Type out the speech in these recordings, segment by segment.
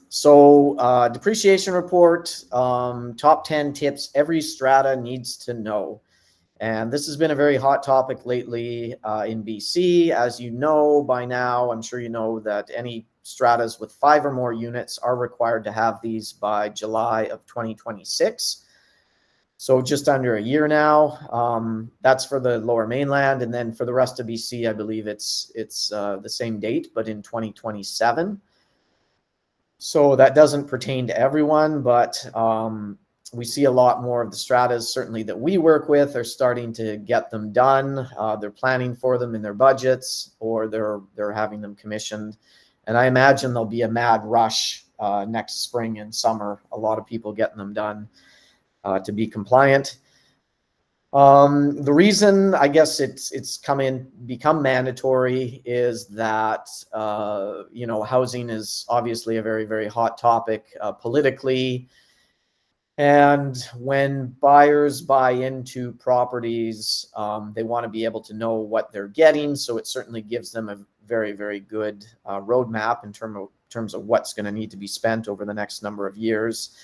So depreciation report, top 10 tips every strata needs to know. And this has been a very hot topic lately in BC. As you know by now, I'm sure you know that any stratas with 5 or more units are required to have these by July of 2026. So just under a year now. That's for the Lower Mainland, and then for the rest of BC, I believe it's the same date, but in 2027. So that doesn't pertain to everyone, but we see a lot more of the stratas, certainly that we work with, are starting to get them done. They're planning for them in their budgets, or they're having them commissioned. And I imagine there'll be a mad rush next spring and summer. A lot of people getting them done to be compliant. The reason I guess it's become mandatory is that housing is obviously a very, very hot topic politically. And when buyers buy into properties, they want to be able to know what they're getting. So it certainly gives them a very, very good roadmap in terms of what's going to need to be spent over the next number of years.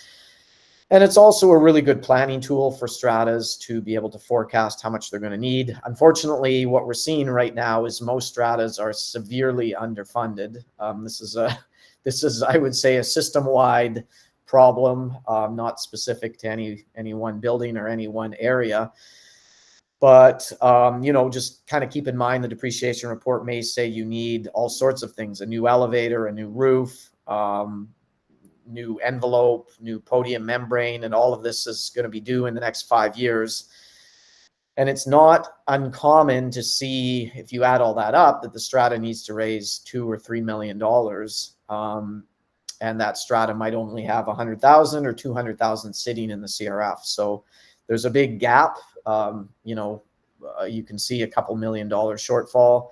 And it's also a really good planning tool for stratas to be able to forecast how much they're going to need. Unfortunately, what we're seeing right now is most stratas are severely underfunded. This is, I would say, a system-wide problem, not specific to any one building or any one area. But, just kind of keep in mind the depreciation report may say you need all sorts of things: a new elevator, a new roof, new envelope, new podium membrane, and all of this is going to be due in the next 5 years. And it's not uncommon to see, if you add all that up, that the strata needs to raise $2 or $3 million. And that strata might only have 100,000 or 200,000 sitting in the CRF. So there's a big gap. You can see a couple $1 million shortfall.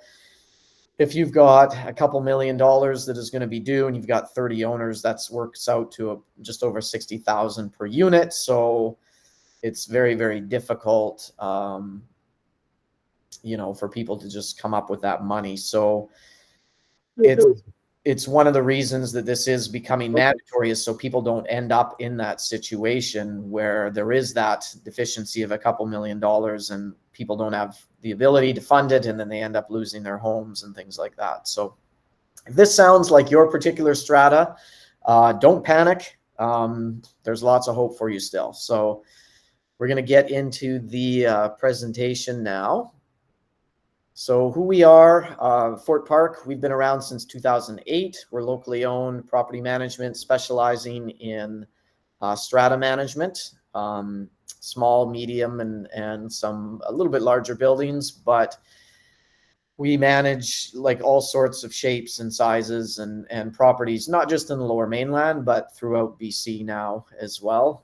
If you've got a couple $1 million that is going to be due and you've got 30 owners, that works out to just over 60,000 per unit. So it's very, very difficult, for people to just come up with that money. So it's one of the reasons that this is becoming mandatory, is so people don't end up in that situation where there is that deficiency of a couple $1 million and people don't have the ability to fund it, and then they end up losing their homes and things like that. So if this sounds like your particular strata, don't panic. There's lots of hope for you still. So we're going to get into the presentation now. So who we are, Fort Park, we've been around since 2008. We're locally owned property management, specializing in strata management, small, medium, and some a little bit larger buildings. But we manage like all sorts of shapes and sizes and properties, not just in the Lower Mainland, but throughout BC now as well.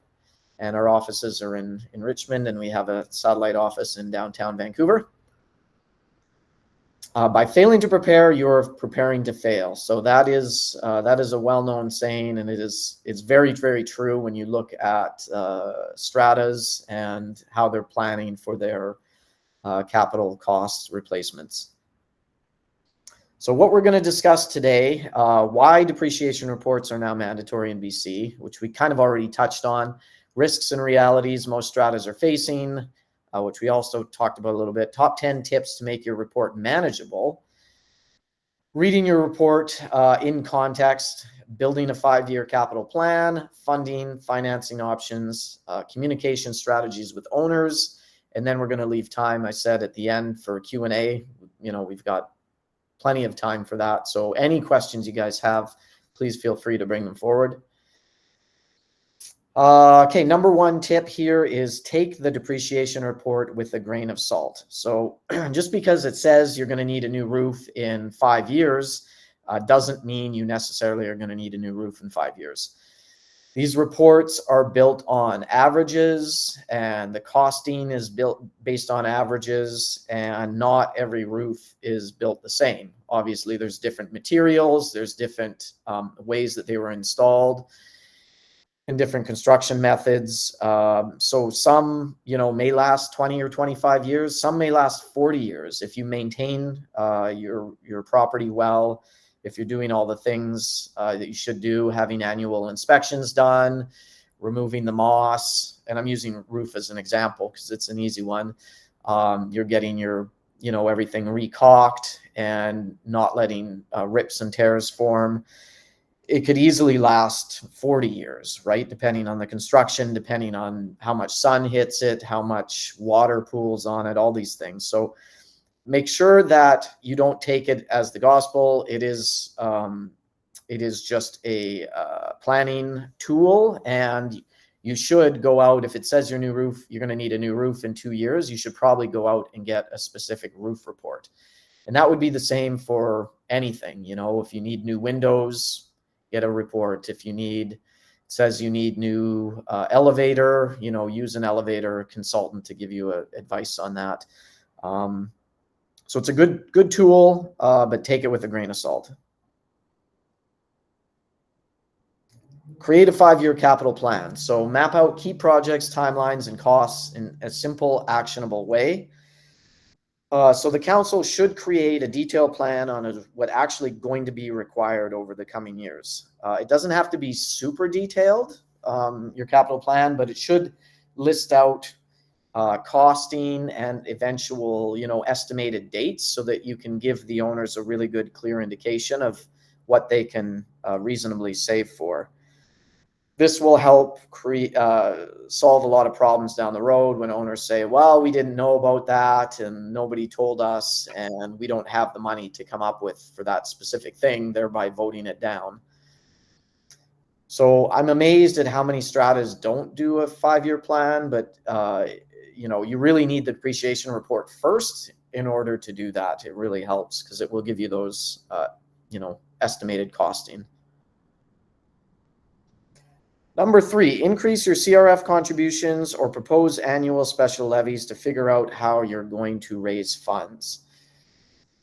And our offices are in Richmond, and we have a satellite office in downtown Vancouver. By failing to prepare, you're preparing to fail. So that is a well-known saying, and it's very, very true when you look at stratas and how they're planning for their capital costs replacements. So what we're going to discuss today, why depreciation reports are now mandatory in BC, which we kind of already touched on, risks and realities most stratas are facing, which we also talked about a little bit, top 10 tips to make your report manageable, reading your report in context, building a 5-year capital plan, funding, financing options, communication strategies with owners, and then we're going to leave time, I said, at the end for Q&A. We've got plenty of time for that. So any questions you guys have, please feel free to bring them forward. Okay, number 1 tip here is take the depreciation report with a grain of salt. So just because it says you're going to need a new roof in 5 years doesn't mean you necessarily are going to need a new roof in 5 years. These reports are built on averages, and the costing is built based on averages, and not every roof is built the same. Obviously, there's different materials, there's different ways that they were installed, and different construction methods. So some, may last 20 or 25 years. Some may last 40 years if you maintain your property well if you're doing all the things that you should do, having annual inspections done, removing the moss, and I'm using roof as an example because it's an easy one. You're getting your, everything recaulked and not letting rips and tears form. It could easily last 40 years, right? Depending on the construction, depending on how much sun hits it, how much water pools on it, all these things. So make sure that you don't take it as the gospel. It is just a planning tool, and you should go out. If it says your new roof, you're going to need a new roof in 2 years, you should probably go out and get a specific roof report. And that would be the same for anything. If you need new windows, get a report. If says you need new elevator, use an elevator consultant to give you advice on that. So it's a good tool, but take it with a grain of salt. Create a 5-year capital plan. So map out key projects, timelines, and costs in a simple, actionable way. So the council should create a detailed plan on what actually going to be required over the coming years. It doesn't have to be super detailed, your capital plan, but it should list out costing and eventual, estimated dates so that you can give the owners a really good, clear indication of what they can reasonably save for. This will help solve a lot of problems down the road when owners say, well, we didn't know about that and nobody told us and we don't have the money to come up with for that specific thing, thereby voting it down. So I'm amazed at how many stratas don't do a 5-year plan, but you really need the depreciation report first in order to do that. It really helps because it will give you those, estimated costing. Number 3, increase your CRF contributions or propose annual special levies to figure out how you're going to raise funds.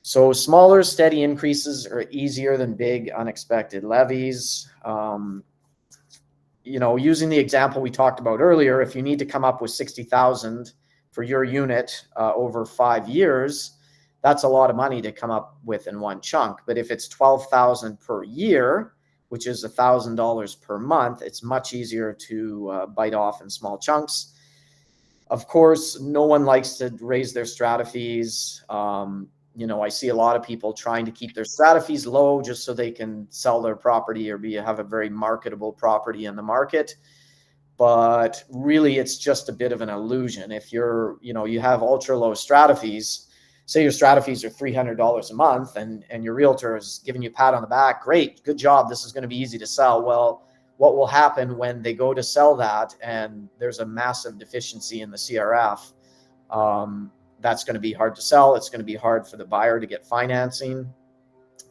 So smaller, steady increases are easier than big, unexpected levies. Using the example we talked about earlier, if you need to come up with 60,000 for your unit over 5 years, that's a lot of money to come up with in one chunk. But if it's 12,000 per year, which is $1,000 per month, it's much easier to bite off in small chunks. Of course, no one likes to raise their strata fees. I see a lot of people trying to keep their strata fees low just so they can sell their property or have a very marketable property in the market. But really, it's just a bit of an illusion. If you have ultra low strata fees, say your strata fees are $300 a month and your realtor is giving you a pat on the back, great, good job, this is going to be easy to sell. Well, what will happen when they go to sell that and there's a massive deficiency in the CRF? That's going to be hard to sell. It's going to be hard for the buyer to get financing.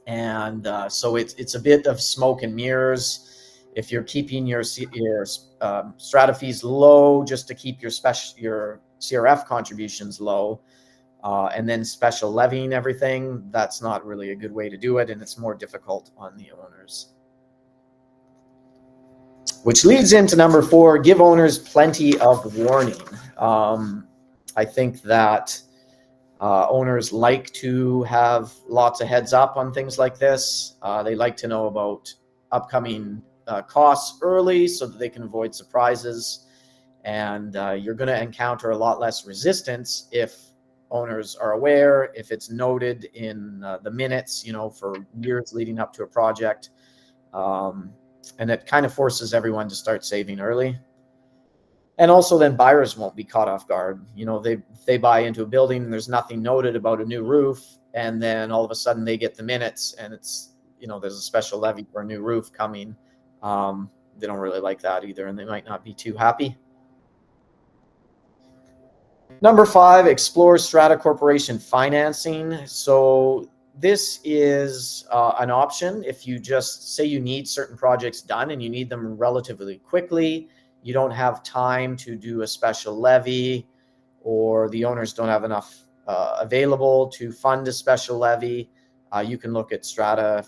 And so it's a bit of smoke and mirrors. If you're keeping your strata fees low just to keep your CRF contributions low, and then special levying everything, that's not really a good way to do it, and it's more difficult on the owners. Which leads into number 4, give owners plenty of warning. I think that owners like to have lots of heads up on things like this. They like to know about upcoming costs early so that they can avoid surprises. And you're going to encounter a lot less resistance if owners are aware, if it's noted in the minutes, for years leading up to a project. And it kind of forces everyone to start saving early. And also then buyers won't be caught off guard. They buy into a building and there's nothing noted about a new roof. And then all of a sudden they get the minutes and it's, there's a special levy for a new roof coming. They don't really like that either. And they might not be too happy. Number 5, explore Strata Corporation financing. So this is an option if you just say you need certain projects done and you need them relatively quickly. You don't have time to do a special levy, or the owners don't have enough available to fund a special levy. You can look at Strata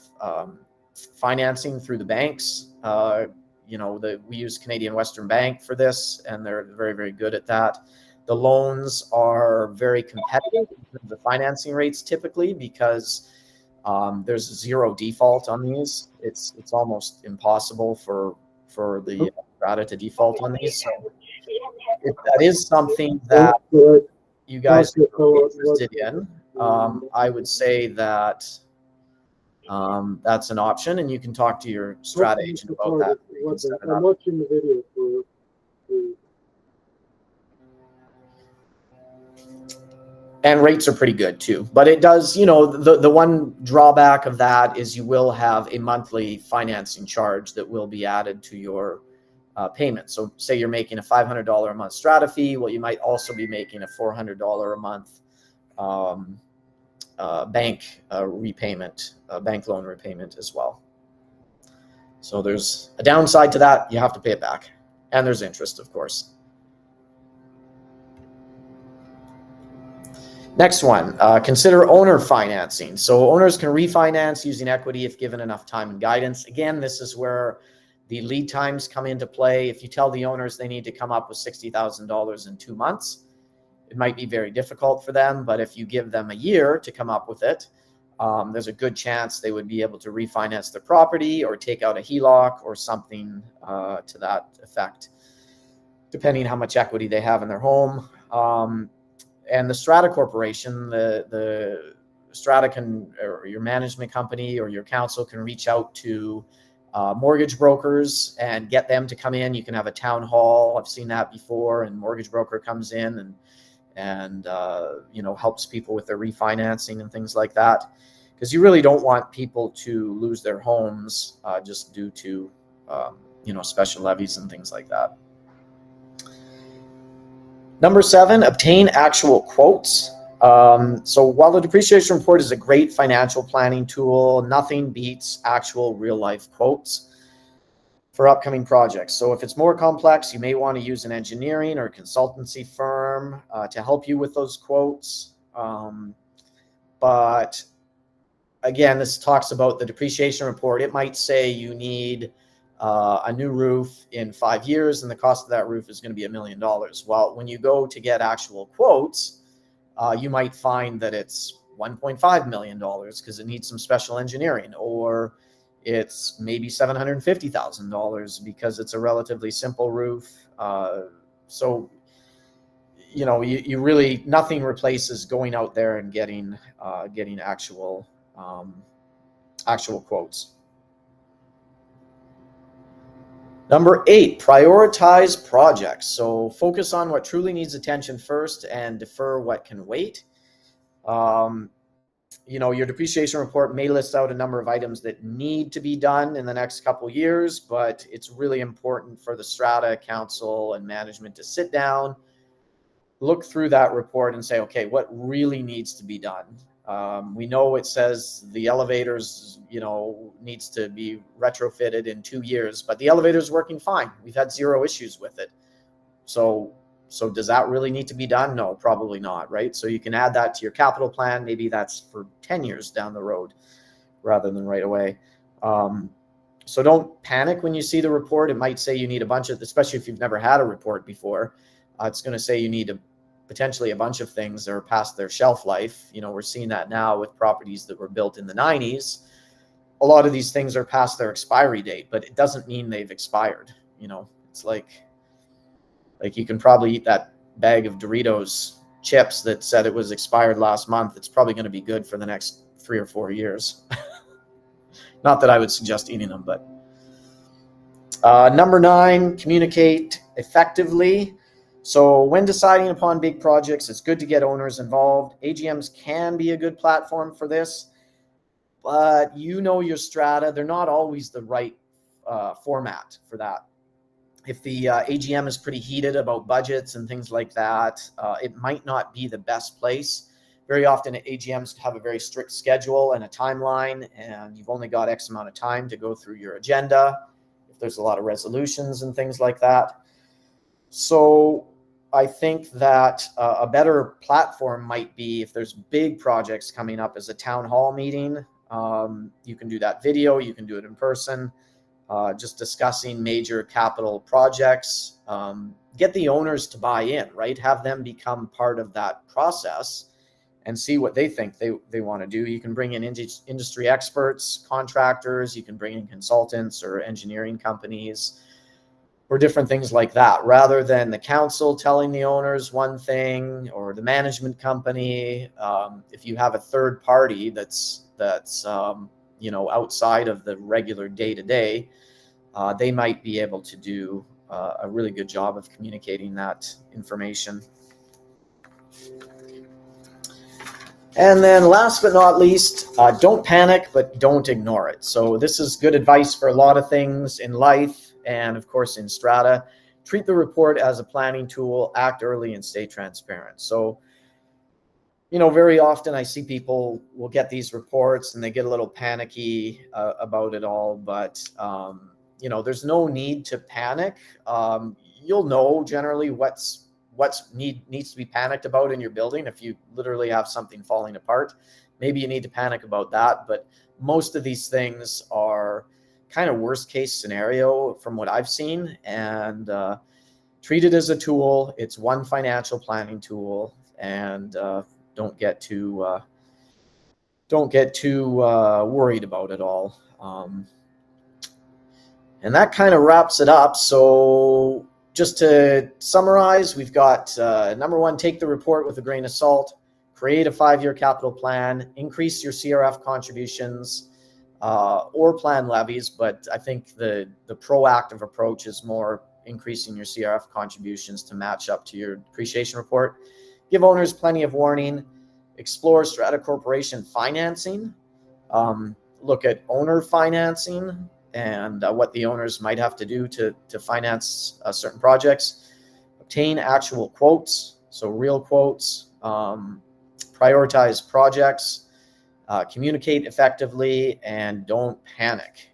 financing through the banks. We use Canadian Western Bank for this, and they're very, very good at that. The loans are very competitive in terms of financing rates typically because There's zero default on these. It's almost impossible for the strata to default on these. So if that is something that you guys are interested in, I would say that that's an option, and you can talk to your strata agent about that. You can set it up. I'm watching the video for And rates are pretty good too. But it does, the one drawback of that is you will have a monthly financing charge that will be added to your payment. So say you're making a $500 a month strata fee. Well, you might also be making a $400 a month bank repayment, bank loan repayment as well. So there's a downside to that. You have to pay it back. And there's interest, of course. Next one, consider owner financing. So owners can refinance using equity if given enough time and guidance. Again, this is where the lead times come into play. If you tell the owners they need to come up with $60,000 in 2 months, it might be very difficult for them. But if you give them a year to come up with it, there's a good chance they would be able to refinance their property or take out a HELOC or something to that effect, depending how much equity they have in their home. And the Strata Corporation, the Strata can, or your management company or your council can reach out to mortgage brokers and get them to come in. You can have a town hall. I've seen that before, and mortgage broker comes in and helps people with their refinancing and things like that, because you really don't want people to lose their homes just due to special levies and things like that. Number 7, obtain actual quotes. So while the depreciation report is a great financial planning tool, nothing beats actual real-life quotes for upcoming projects. So if it's more complex, you may want to use an engineering or consultancy firm to help you with those quotes. But again, this talks about the depreciation report. It might say you need a new roof in 5 years, and the cost of that roof is going to be $1 million. Well, when you go to get actual quotes, you might find that it's $1.5 million because it needs some special engineering, or it's maybe $750,000 because it's a relatively simple roof. So you really, nothing replaces going out there and getting actual quotes. Number 8, prioritize projects. So focus on what truly needs attention first and defer what can wait. Your depreciation report may list out a number of items that need to be done in the next couple years, but it's really important for the Strata Council and management to sit down, look through that report and say, okay, what really needs to be done? We know it says the elevators, needs to be retrofitted in 2 years, but the elevator's working fine. We've had 0 issues with it. So does that really need to be done? No, probably not, right? So you can add that to your capital plan. Maybe that's for 10 years down the road rather than right away. So don't panic when you see the report. It might say you need a bunch of, especially if you've never had a report before, it's going to say you need potentially a bunch of things that are past their shelf life. We're seeing that now with properties that were built in the 90s. A lot of these things are past their expiry date, but it doesn't mean they've expired. It's like you can probably eat that bag of Doritos chips that said it was expired last month. It's probably going to be good for the next 3 or 4 years. Not that I would suggest eating them, but number 9, communicate effectively. So when deciding upon big projects, it's good to get owners involved. AGMs can be a good platform for this, but your strata, they're not always the right format for that. If the AGM is pretty heated about budgets and things like that, it might not be the best place. Very often AGMs have a very strict schedule and a timeline, and you've only got X amount of time to go through your agenda. If there's a lot of resolutions and things like that. So I think that a better platform might be, if there's big projects coming up, as a town hall meeting. You can do that video, you can do it in person, just discussing major capital projects. Get the owners to buy in, right? Have them become part of that process and see what they think they want to do. You can bring in industry experts, contractors, you can bring in consultants or engineering companies or different things like that, rather than the council telling the owners one thing or the management company. If you have a third party that's outside of the regular day-to-day, they might be able to do a really good job of communicating that information. And then last but not least, don't panic, but don't ignore it. So this is good advice for a lot of things in life and, of course, in Strata. Treat the report as a planning tool, act early, and stay transparent. So, very often I see people will get these reports and they get a little panicky about it all, but, there's no need to panic. You'll know generally what needs to be panicked about in your building. If you literally have something falling apart, maybe you need to panic about that. But most of these things are kind of worst case scenario from what I've seen, and treat it as a tool. It's one financial planning tool, and don't get too worried about it all. And that kind of wraps it up. So just to summarize, we've got number one, take the report with a grain of salt, create a 5-year capital plan, increase your CRF contributions or plan levies. But I think the proactive approach is more increasing your CRF contributions to match up to your depreciation report. Give owners plenty of warning, explore Strata Corporation financing, look at owner financing, and what the owners might have to do to finance certain projects. Obtain actual quotes, so real quotes. Prioritize projects, communicate effectively, and don't panic.